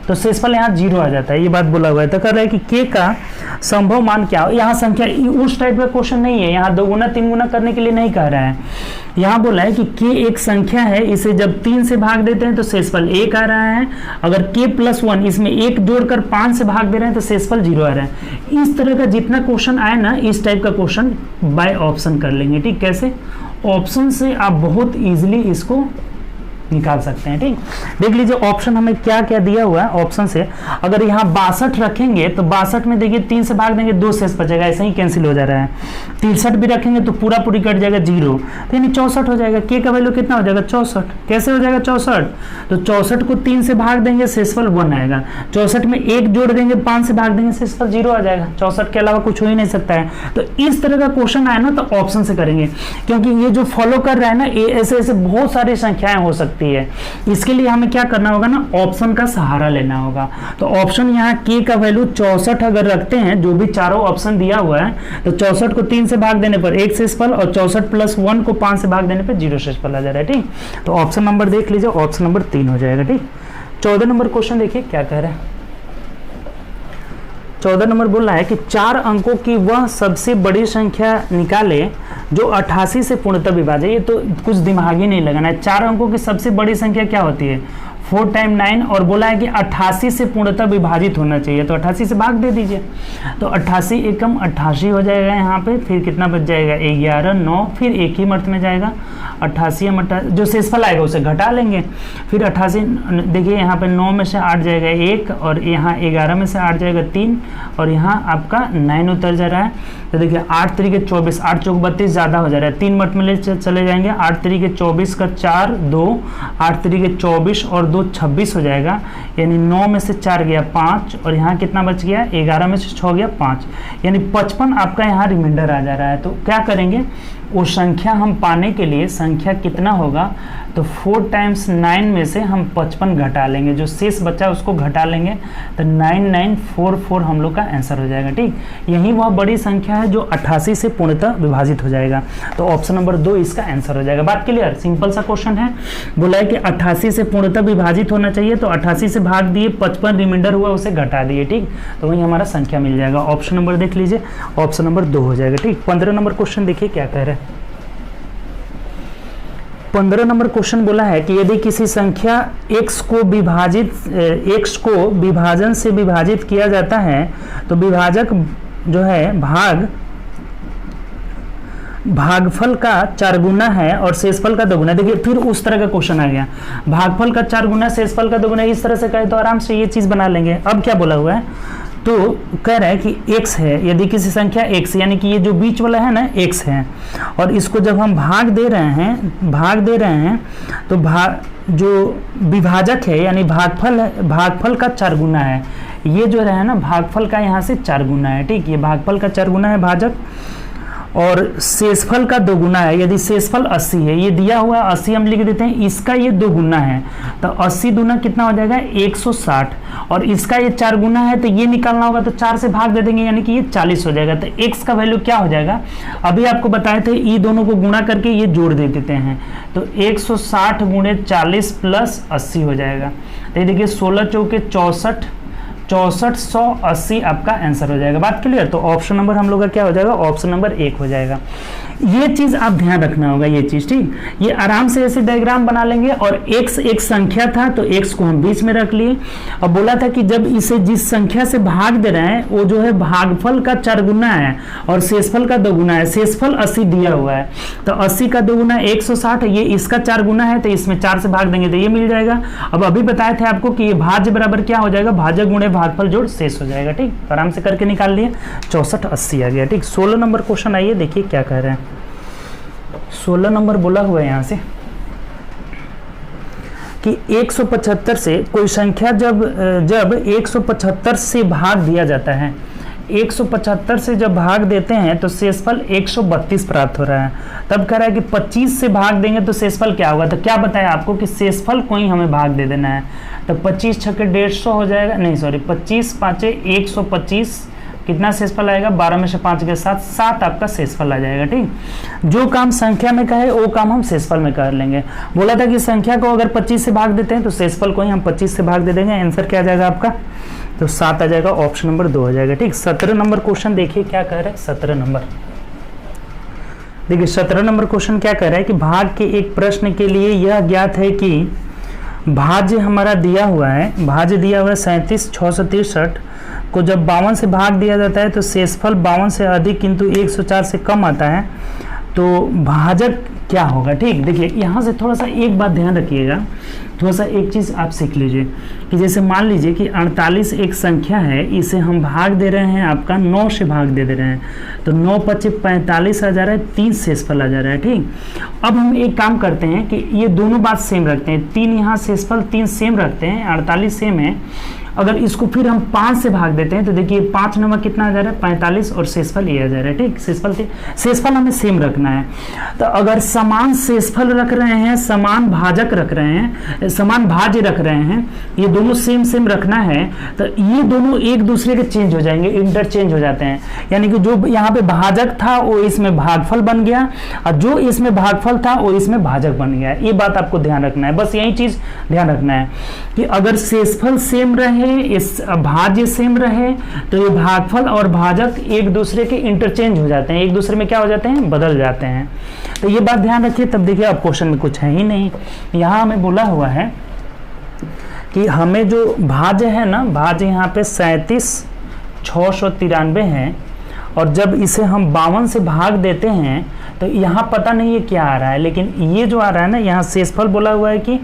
तो शेषफल यहाँ 0 आ जाता है, ये बात बोला हुआ है। तो कह रहा है कि k का संभव मान क्या हो, यहाँ संख्या उस टाइप का क्वेश्चन नहीं है, यहाँ 2 गुना 3 गुना करने के लिए नहीं कह रहा है, यहाँ बोला है कि k एक संख्या है, इसे जब 3 से भाग देते हैं तो शेषफल 1 आ रहा है, अगर k+1 इसमें 1 जोड़कर 5 से भाग दे रहे हैं तो शेषफल 0 आ रहा है। इस तरह का जितना क्वेश्चन आए ना, इस टाइप का क्वेश्चन बाय ऑप्शन कर लेंगे। ठीक, कैसे, ऑप्शन से आप बहुत इजीली इसको निकाल सकते हैं। ठीक, देख लीजिए ऑप्शन हमें क्या क्या दिया हुआ है। ऑप्शन से अगर यहाँ 62 रखेंगे तो 62 में देखिए 3 से भाग देंगे 2 शेष बचेगा, ऐसे ही कैंसिल हो जा रहा है। 63 भी रखेंगे तो पूरा पूरी कट जाएगा 0, तो यानी 64 हो जाएगा। k का वैल्यू कितना हो जाएगा 64। कैसे हो जाएगा 64, तो 64 को 3 से भाग देंगे शेषफल 1 आएगा, 64 में 1 जोड़ देंगे 5 से भाग देंगे शेषफल 0 आ जाएगा। 64 के अलावा कुछ हो ही नहीं सकता है। तो इस तरह का क्वेश्चन आए ना तो ऑप्शन से करेंगे, क्योंकि ये जो फॉलो कर रहा है ना, ऐसे ऐसे बहुत सारी संख्याएं हो सकती है। इसके लिए हमें क्या करना होगा ना, ऑप्शन का सहारा लेना होगा। तो ऑप्शन यहाँ k का वैल्यू 64 अगर रखते हैं, जो भी चारों ऑप्शन दिया हुआ है, तो 64 को 3 से भाग देने पर 1 शेषफल और 64+1 को 5 से भाग देने पर 0 शेषफल आ जा रहा है। ठीक, तो ऑप्शन नंबर देख लीजिए, ऑप्शन नंबर 3 हो जाएगा। ठीक, 14 नंबर क्वेश्चन देखिए क्या कह रहा है। 14 नंबर बोल रहा है कि 4 अंकों की वह सबसे बड़ी संख्या निकाले जो 88 से पूर्णतः विभाज्य। ये तो कुछ दिमाग ही नहीं लगाना है। 4 अंकों की सबसे बड़ी संख्या क्या होती है? 4 टाइम 9, और बोला है कि 88 से पूर्णतः विभाजित होना चाहिए, तो 88 से भाग दे दीजिए। तो 88 एकम 88 हो जाएगा यहाँ पे, फिर कितना बच जाएगा? 11, 9, फिर एक ही मर्त में जाएगा 88 हम 88, जो शेषफल आएगा उसे घटा लेंगे। फिर 88 देखिए यहाँ पे 9 में से 8 जाएगा 1, और यहाँ 11 में से 8 जाएगा 3, और यहाँ आपका 9 उतर जा रहा है। तो देखिए 8 3 के 24, 8 चौक 32 ज़्यादा हो जा रहा है, 3 मर्त में ले चले जाएंगे। 8 3 के 24 का 4 2, 8 3 के 24 और 2 26 हो जाएगा, यानी 9 में से 4 गया 5, और यहाँ कितना बच गया? 11 में से 6 गया 5, यानी 55 आपका यहाँ रिमाइंडर आ जा रहा है। तो क्या करेंगे? वो संख्या हम पाने के लिए संख्या कितना होगा? तो 4 टाइम्स 9 में से हम 55 घटा लेंगे, जो शेष बचा उसको घटा लेंगे, तो 9944 हम लोग का आंसर हो जाएगा। ठीक, यही वह बड़ी संख्या है जो 88 से पूर्णतः विभाजित हो जाएगा। तो ऑप्शन नंबर 2 इसका आंसर हो जाएगा। बात क्लियर? सिंपल सा क्वेश्चन है, बोला है कि 88 से पूर्णतः विभाजित होना चाहिए, तो 88 से भाग दिए, 55 रिमाइंडर हुआ उसे घटा दिए। ठीक, तो वही हमारा संख्या मिल जाएगा। ऑप्शन नंबर देख लीजिए, ऑप्शन नंबर 2 हो जाएगा। ठीक, 15 नंबर क्वेश्चन देखिए क्या कह रहे हैं। 15 नंबर क्वेश्चन बोला है कि यदि किसी संख्या x को विभाजन से विभाजित किया जाता है तो विभाजक जो है भागफल का 4 गुना है और शेषफल का 2 गुना। देखिए फिर उस तरह का क्वेश्चन आ गया, भागफल का 4 गुना शेषफल का 2 गुना, इस तरह से कहे तो आराम से ये चीज बना लेंगे। अब क्या बोला हुआ है? तो कह रहा है कि x है, यदि किसी संख्या x, यानी कि ये जो बीच वाला है ना x है, और इसको जब हम भाग दे रहे हैं तो जो विभाजक है यानी भागफल का 4 गुना है। ये जो रहा है ना भागफल का यहाँ से 4 गुना है। ठीक, ये भागफल का 4 गुना है भाजक, और शेषफल का 2 गुना है। यदि शेषफल 80 है, ये दिया हुआ 80 हम लिख देते हैं, इसका ये 2 गुना है, तो 80 दूना कितना हो जाएगा? 160, और इसका ये 4 गुना है, तो ये निकालना होगा तो 4 से भाग दे देंगे, यानी कि ये 40 हो जाएगा। तो x का वैल्यू क्या हो जाएगा? अभी आपको बताए थे, ई दोनों को गुणा करके ये जोड़ दे देते हैं, तो 160 गुणे 40 प्लस 80 हो जाएगा। तो ये देखिए 16 चौके 64, 6480 आपका आंसर हो जाएगा। बात क्लियर? तो ऑप्शन नंबर हम लोग का क्या हो जाएगा? ऑप्शन नंबर 1 हो जाएगा। ये चीज आप ध्यान रखना होगा, ये चीज। ठीक, ये आराम से ऐसे डायग्राम बना लेंगे, और x एक संख्या था तो x को हम बीच में रख लिए। अब बोला था कि जब इसे जिस संख्या से भाग दे रहे हैं वो जो है भागफल का 4 गुना है और शेषफल का 2 गुना है। शेषफल 80 दिया हुआ है, तो 80 का 2 गुना 160, ये इसका 4 गुना है, तो इसमें 4 से भाग देंगे तो ये मिल जाएगा। अब अभी बताए थे आपको कि ये भाज्य बराबर क्या हो जाएगा? भाजक गुणे भागफल जोड़ शेष हो जाएगा। ठीक, आराम से करके निकाल लिए, 6480 आ गया। ठीक, 16 नंबर क्वेश्चन आइए, देखिए क्या कह रहे हैं। 16 नंबर बोला हुआ है यहाँ से कि 175 से कोई संख्या जब 175 से भाग दिया जाता है, 175 से जब भाग देते हैं तो शेषफल 132 प्राप्त हो रहा है। तब कह रहा है कि 25 से भाग देंगे तो शेषफल क्या होगा? तो क्या बताया आपको कि शेषफल को ही हमें भाग दे देना है। तो 25 छक्के 150 हो जाएगा, नहीं सॉरी 25 पाँचे 125, कितना शेषफल आएगा? 12 में से 5 के साथ 7 आपका शेषफल आ जाएगा। ठीक, जो काम संख्या में कहे वो काम हम शेषफल में कर लेंगे। बोला था कि संख्या को अगर 25 से भाग देते हैं तो शेषफल को ही हम 25 से भाग दे देंगे। आंसर क्या आ जाएगा आपका? तो 7 आ जाएगा, ऑप्शन नंबर 2 हो जाएगा। ठीक, 17 नंबर क्वेश्चन देखिए क्या कह रहा है। 17 नंबर देखिए, 17 नंबर क्वेश्चन क्या कह रहा है कि भाग के एक प्रश्न के लिए यह ज्ञात है कि भाज्य हमारा दिया हुआ है, भाज्य दिया हुआ है 37,663 को जब 52 से भाग दिया जाता है तो शेषफल 52 से अधिक किंतु 104 से कम आता है, तो भाजक क्या होगा? ठीक, देखिए यहाँ से थोड़ा सा एक बात ध्यान रखिएगा, थोड़ा सा एक चीज़ आप सीख लीजिए कि जैसे मान लीजिए कि 48 एक संख्या है, इसे हम भाग दे रहे हैं, आपका 9 से भाग दे रहे हैं, तो 9 पच्चे 45 आ जा रहा है, 3 शेषफल आ जा रहा है। ठीक, अब हम एक काम करते हैं कि ये दोनों बात सेम रखते हैं, 3 यहाँ शेषफल 3 सेम रखते हैं, 48 सेम है। अगर इसको फिर हम 5 से भाग देते हैं तो देखिए 5 नंबर कितना आ जा रहा है? 45, और शेषफल ये आ जा रहा है। ठीक, शेषफल हमें सेम रखना है। तो अगर समान शेषफल रख रहे हैं, समान भाजक रख रहे हैं, समान भाज्य रख रहे हैं, ये दोनों सेम रखना है, तो ये दोनों एक दूसरे के चेंज हो जाएंगे, इंटरचेंज हो जाते हैं। यानी कि जो यहाँ पे भाजक था वो इसमें भागफल बन गया, और जो इसमें भागफल था वो इसमें भाजक बन गया। ये बात आपको ध्यान रखना है, बस यही चीज ध्यान रखना है कि अगर शेषफल सेम रहे रहे, इस भाज्य सेम रहे, तो ये भागफल और भाजक एक दूसरे के इंटरचेंज हो जाते हैं, एक दूसरे में क्या हो जाते हैं, बदल जाते हैं। तो ये बात ध्यान रखिए। तब देखिए अब क्वेश्चन में कुछ है ही नहीं, यहाँ हमें बोला हुआ है कि हमें जो भाज्य है ना, भाज्य यहाँ पे 37,693 है, और जब इसे हम 52 से भाग देते हैं तो यहाँ पता नहीं है क्या आ रहा है, लेकिन ये जो आ रहा है ना, यहाँ शेषफल बोला हुआ है कि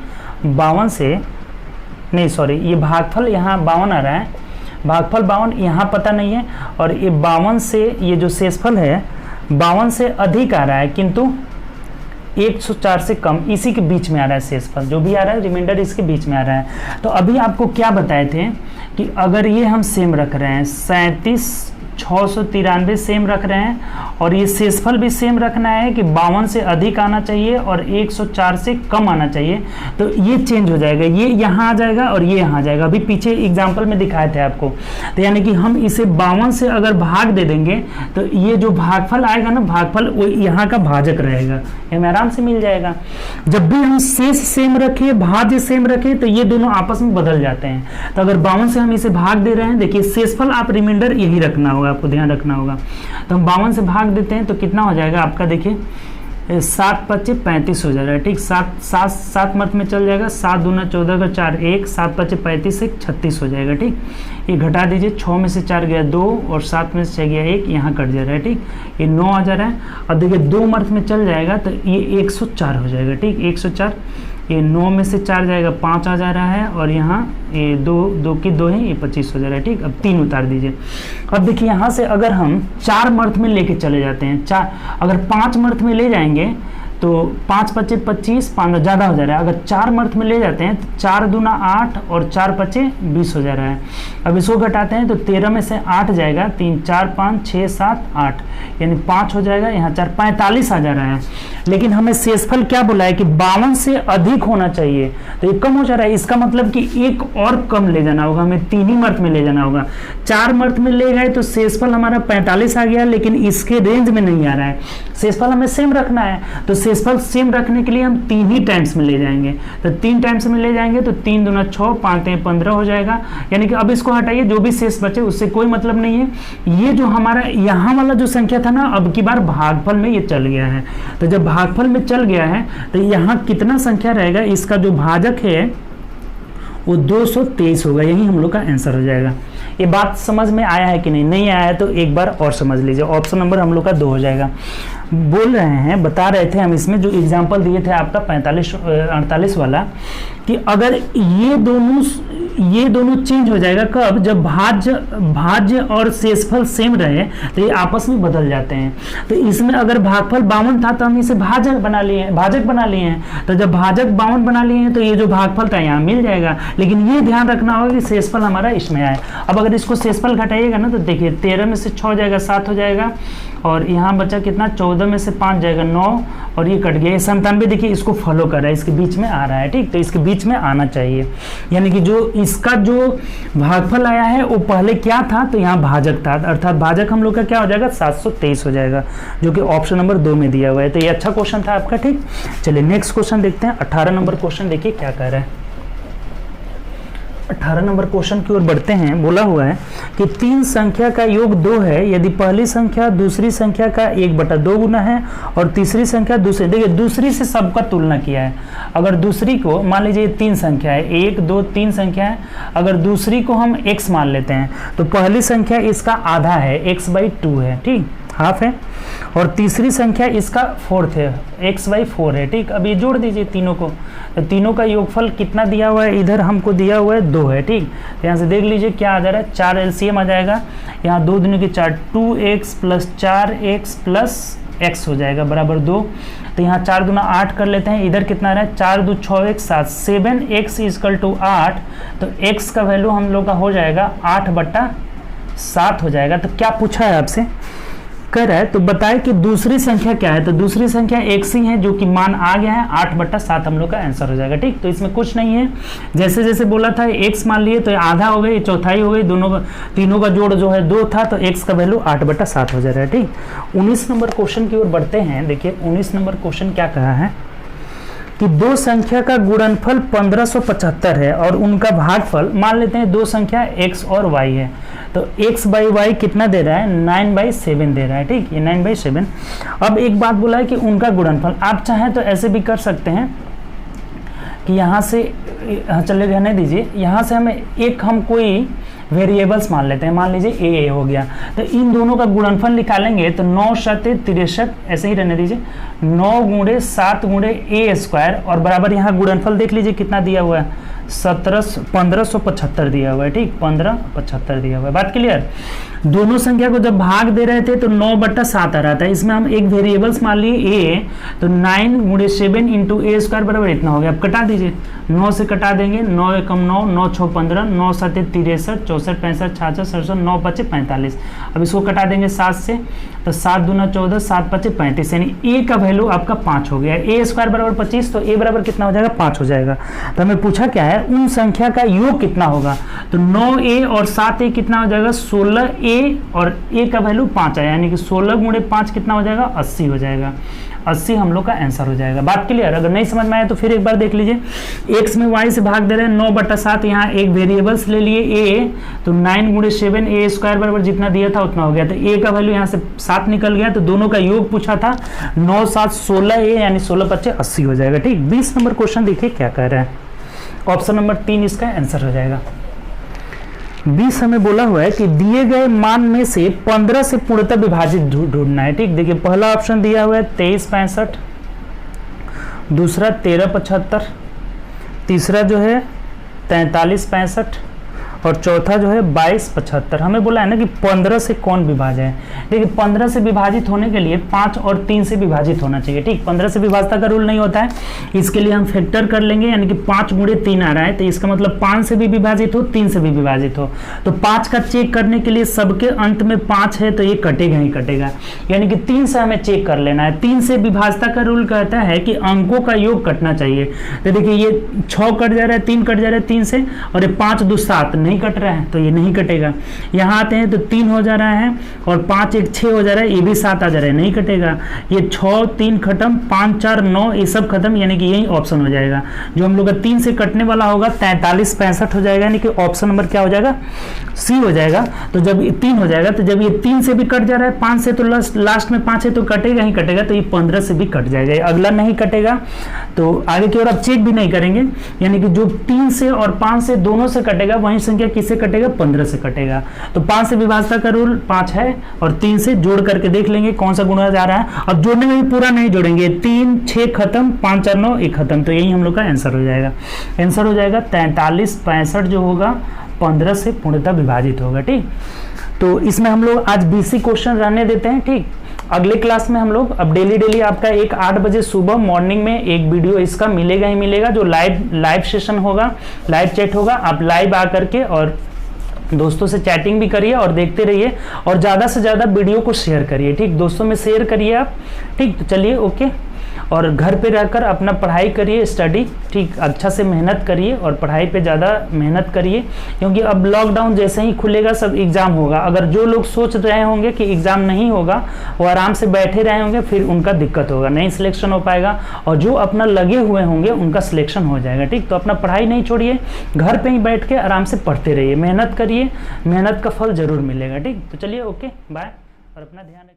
52 से, नहीं सॉरी, ये भागफल यहाँ 52 आ रहा है, भागफल 52 यहाँ पता नहीं है, और ये 52 से ये जो शेषफल है 52 से अधिक आ रहा है, किंतु 104 से कम, इसी के बीच में आ रहा है शेषफल, जो भी आ रहा है रिमाइंडर इसके बीच में आ रहा है। तो अभी आपको क्या बताए थे कि अगर ये हम सेम रख रहे हैं, 37,693 सेम रख रहे हैं, और ये शेषफल भी सेम रखना है कि 52 से अधिक आना चाहिए और 104 से कम आना चाहिए, तो ये चेंज हो जाएगा, ये यहाँ आ जाएगा और ये यहाँ आ जाएगा। अभी पीछे एग्जाम्पल में दिखाए थे आपको, तो यानी कि हम इसे 52 से अगर भाग दे देंगे तो ये जो भागफल आएगा ना, भागफल वो यहाँ का भाजक रहेगा, ये हमें आराम से मिल जाएगा। जब भी हम शेष सेम रखें, भाज्य सेम रखें, तो ये दोनों आपस में बदल जाते हैं। तो अगर 52 से हम इसे भाग दे रहे हैं, देखिए शेषफल आप रिमाइंडर यही रखना होगा, आपको ध्यान रखना होगा। तो हम 52 से भाग देते हैं तो कितना हो जाएगा आपका, देखिए 7 पच्चे 35 हो जाएगा, ठीक, 7 मत में चल जाएगा, 7 दूना 14 का 4 1, 7 पच्चे 35 1 36 हो जाएगा, ठीक। ये घटा दीजिए, 6 में से 4 गया 2 और 7 में से 6 गया 1, यहाँ कट जा रहा है, ठीक, ये 9 आ जा रहा है। अब देखिए 2 मर्थ में चल जाएगा तो ये 104 हो जाएगा, ठीक, 104, ये 9 में से 4 जाएगा 5 आ जा रहा है, और यहाँ ये 2 की 2 है, ये 25 हो जा रहा है, ठीक। अब 3 उतार दीजिए। अब देखिए यहाँ से अगर हम 4 मर्थ में लेके चले जाते हैं, अगर 5 मर्थ में ले जाएंगे तो 5 पच्चे 25, 5 ज़्यादा हो जा रहा है। अगर 4 मर्थ में ले जाते हैं तो 4 दूना 8 और 4 पच्चे 20 हो जा रहा है। अब इसको घटाते हैं तो 13 में से 8 जाएगा, 3 4 5 6 7 8, यानी 5 हो जाएगा, यहाँ 4 45 आ जा रहा है। लेकिन हमें शेषफल क्या बोला है कि 52 से अधिक होना चाहिए, तो ये कम हो जा रहा है। इसका मतलब कि एक और कम ले जाना होगा, हमें 3 ही मर्थ में ले जाना होगा। 4 मर्थ में ले गए तो शेषफल हमारा 45 आ गया, लेकिन इसके रेंज में नहीं आ रहा है। शेषफल हमें सेम रखना है, तो शेषफल सेम रखने के लिए हम 3 ही टाइम्स में ले जाएंगे। तो 3 टाइम्स में ले जाएंगे तो 3 दूना 6, 5 15 हो जाएगा। यानी कि अब इसको हटाइए, जो भी शेष बचे उससे कोई मतलब नहीं है। ये जो हमारा यहाँ वाला जो संख्या था ना, अब की बार भागफल में ये चल गया है। तो जब भागफल में चल गया है तो यहाँ कितना संख्या रहेगा, इसका जो भाजक है वो 223 होगा। यही हम लोग का आंसर हो जाएगा। ये बात समझ में आया है कि नहीं? नहीं आया है तो एक बार और समझ लीजिए। ऑप्शन नंबर हम लोग का 2 हो जाएगा। बोल रहे हैं, बता रहे थे हम इसमें जो एग्जाम्पल दिए थे आपका 45-48 वाला, कि अगर ये दोनों चेंज हो जाएगा कब, जब भाज्य और शेषफल सेम रहे तो ये आपस में बदल जाते हैं। तो इसमें अगर भागफल 52 था तो हम इसे भाजक बना लिए हैं। तो जब भाजक 52 बना लिए हैं तो ये जो भागफल था यहाँ मिल जाएगा। लेकिन ये ध्यान रखना होगा कि शेषफल हमारा इसमें आए। अब अगर इसको शेषफल घटाइएगा ना तो देखिए 13 में से 6 जाएगा 7 हो जाएगा, और यहाँ बचा कितना, 14 में से 5 जाएगा 9, और ये कट गया 97। देखिए इसको फॉलो कर रहा है, इसके बीच में आ रहा है, ठीक। तो इसके बीच में आना चाहिए, यानी कि जो इसका जो भागफल आया है वो पहले क्या था, तो यहाँ भाजक था, अर्थात भाजक हम लोग का क्या हो जाएगा, 723 हो जाएगा, जो कि ऑप्शन नंबर 2 में दिया हुआ है। तो ये अच्छा क्वेश्चन था आपका, ठीक। चलिए नेक्स्ट क्वेश्चन देखते हैं। 18 नंबर क्वेश्चन देखिए क्या कह रहा है। 18 नंबर क्वेश्चन की ओर बढ़ते हैं। बोला हुआ है कि 3 संख्या का योग 2 है यदि पहली संख्या दूसरी संख्या का 1/2 गुना है और तीसरी संख्या दूसरी, देखिए दूसरी से सबका तुलना किया है। अगर दूसरी को मान लीजिए 3 संख्या है, 1 2 3 संख्या है, अगर दूसरी को हम x मान लेते हैं तो पहली संख्या इसका आधा है, x/2 है, ठीक, हाफ है, और तीसरी संख्या इसका 4th है, x/4 है, ठीक। अब ये जोड़ दीजिए तीनों को, तो तीनों का योगफल कितना दिया हुआ है, इधर हमको दिया हुआ है 2 है, ठीक। तो यहाँ से देख लीजिए क्या आ जा रहा है, 4 LCM आ जाएगा, यहाँ 2 दूनी की 4, 2x + 4x + x हो जाएगा बराबर 2। तो यहाँ 4 दूना 8 कर लेते हैं, इधर कितना रहा है, 4 2 6x 7, 7x = 8, तो x का वैल्यू हम लोग का हो जाएगा 8/7 हो जाएगा। तो क्या पूछा है आपसे, कर रहा है तो बताए कि दूसरी संख्या क्या है, तो दूसरी संख्या x ही है, जो कि मान आ गया है, 8/7 हम लोग का आंसर हो जाएगा, ठीक। तो इसमें कुछ नहीं है, जैसे जैसे बोला था x मान लिए तो आधा हो गई, चौथाई हो गई, तीनों का जोड़ जो है 2 था, तो x का वैल्यू 8/7 हो जा रहा है, ठीक। 19 नंबर क्वेश्चन की ओर बढ़ते हैं। देखिए 19 नंबर क्वेश्चन क्या कहा है कि दो संख्या का गुणनफल 1575 है और उनका भागफल मान लेते हैं दो संख्या x और y है, तो x बाई वाई कितना दे रहा है 9/7 दे रहा है, ठीक, ये 9/7। अब एक बात बोला है कि उनका गुणनफल, आप चाहें तो ऐसे भी कर सकते हैं कि यहाँ से चले रहने दीजिए, यहाँ से हम कोई वेरिएबल्स मान लेते हैं, मान लीजिए a हो गया, तो इन दोनों का गुणनफल निकालेंगे तो 9 7 63, ऐसे ही रहने दीजिए, 9 × 7 × a स्क्वायर और बराबर यहाँ गुणनफल देख लीजिए कितना दिया हुआ है 1575 दिया हुआ है, ठीक, 1575 दिया हुआ है। बात क्लियर। दोनों संख्या को जब भाग दे रहे थे तो 9/7 आ रहा था, इसमें हम एक वेरिएबल्स मान लिए a, तो 9 × 7 × a स्क्वायर बराबर इतना हो गया। अब कटा दीजिए, 9 से कटा देंगे, 9 एकम 9, 9 6 15, 9 7 63, 64 65 66 67, 9 5 45। अब इसको कटा देंगे 7 से, तो 7 दूना 14, 7 5 35, यानी a का वैल्यू आपका 5 हो गया। a स्क्वायर बराबर 25, तो a बराबर कितना हो जाएगा 5 हो जाएगा। तो हमें पूछा क्या है, उन संख्या का योग कितना होगा, तो 9a और 7a कितना हो जाएगा 16a और a का वैल्यू 5 है, यानी कि 16 × 5 कितना हो जाएगा 80 हो जाएगा। 80 हम लोग का आंसर हो जाएगा। बात क्लियर। अगर नहीं समझ में आया तो फिर एक बार देख लीजिए, x में y से भाग दे रहे हैं 9/7, यहाँ एक वेरिएबल्स ले लिए a, तो 9 × 7 a स्क्वायर बराबर जितना दिया था उतना हो गया, तो a का वैल्यू यहाँ से 7 निकल गया, तो दोनों का योग पूछा था 9 7 16a, यानी 16 5 80 हो जाएगा, ठीक। 20 नंबर क्वेश्चन देखिए क्या कह रहा है, ऑप्शन नंबर 3 इसका आंसर हो जाएगा। 20 हमें बोला हुआ है कि दिए गए मान में से 15 से पूर्णतः विभाजित ढूंढना है, ठीक। देखिए पहला ऑप्शन दिया हुआ है 2365, दूसरा 1375, तीसरा जो है 4365 और चौथा जो है 2275। हमें बोला है ना कि 15 से कौन विभाज्य है। देखिए 15 से विभाजित होने के लिए 5 और 3 से विभाजित होना चाहिए, ठीक। 15 से विभाजता का रूल नहीं होता है, इसके लिए हम फैक्टर कर लेंगे, यानी कि 5 × 3 आ रहा है, तो इसका मतलब 5 से भी विभाजित हो 3 से भी विभाजित हो। तो 5 का चेक करने के लिए सबके अंत में 5 है, तो ये कटेगा ही कटेगा, यानी कि 3 से हमें चेक कर लेना है। 3 से विभाजता का रूल कहता है कि अंकों का योग कटना चाहिए। तो देखिए ये 6 कट जा रहा है, 3 कट जा रहा है 3 से, और ये 5 2 7 नहीं कट रहा है, तो ये नहीं कटेगा। यहाँ आते हैं तो 3 हो जा रहा है और 5 1 6 हो जा रहा है, ये भी 7 आ जा रहा है, नहीं कटेगा। ये 6 3 खत्म, 5 4 9 ये सब खत्म, यानी कि यही ऑप्शन हो जाएगा। जो हम लोग का 3 से कटने वाला होगा 43 65 हो जाएगा, यानी कि ऑप्शन नंबर क्या हो जाएगा सी हो जाएगा। तो जब ये 3 हो जाएगा, तो जब ये 3 से भी कट जा रहा है, 5 से तो लास्ट में 5 है तो कटेगा ही कटेगा, तो ये 15 से भी कट जाएगा, अगला नहीं कटेगा। तो आगे की ओर आप चेक भी नहीं करेंगे, यानी कि जो 3 से और 5 से दोनों से कटेगा वही संख्या किससे कटेगा 15 से कटेगा। तो 5 से विभाजता का रूल 5 है और 3 से जोड़ करके देख लेंगे कौन सा गुणा जा रहा है। अब जोड़ने में भी पूरा नहीं जोड़ेंगे, 3 6 खत्म, 5 4 9 1 खत्म, तो यही हम लोग का आंसर हो जाएगा। आंसर हो जाएगा 43 65 जो होगा 15 से पूर्णतः विभाजित होगा, ठीक। तो इसमें हम लोग आज BC क्वेश्चन रहने देते हैं, ठीक। अगले क्लास में हम लोग अब डेली आपका 8 बजे सुबह मॉर्निंग में एक वीडियो इसका मिलेगा ही मिलेगा, जो लाइव सेशन होगा, लाइव चैट होगा। आप लाइव आकर के और दोस्तों से चैटिंग भी करिए और देखते रहिए, और ज़्यादा से ज़्यादा वीडियो को शेयर करिए, ठीक। दोस्तों में शेयर करिए आप, ठीक। तो चलिए ओके, और घर पे रहकर अपना पढ़ाई करिए, स्टडी, ठीक, अच्छा से मेहनत करिए और पढ़ाई पे ज़्यादा मेहनत करिए, क्योंकि अब लॉकडाउन जैसे ही खुलेगा सब एग्ज़ाम होगा। अगर जो लोग सोच रहे होंगे कि एग्ज़ाम नहीं होगा, वो आराम से बैठे रहे होंगे, फिर उनका दिक्कत होगा, नहीं सिलेक्शन हो पाएगा। और जो अपना लगे हुए होंगे उनका सिलेक्शन हो जाएगा, ठीक। तो अपना पढ़ाई नहीं छोड़िए, घर पर ही बैठ के आराम से पढ़ते रहिए, मेहनत करिए, मेहनत का फल ज़रूर मिलेगा, ठीक। तो चलिए ओके बाय, और अपना ध्यान रखिए।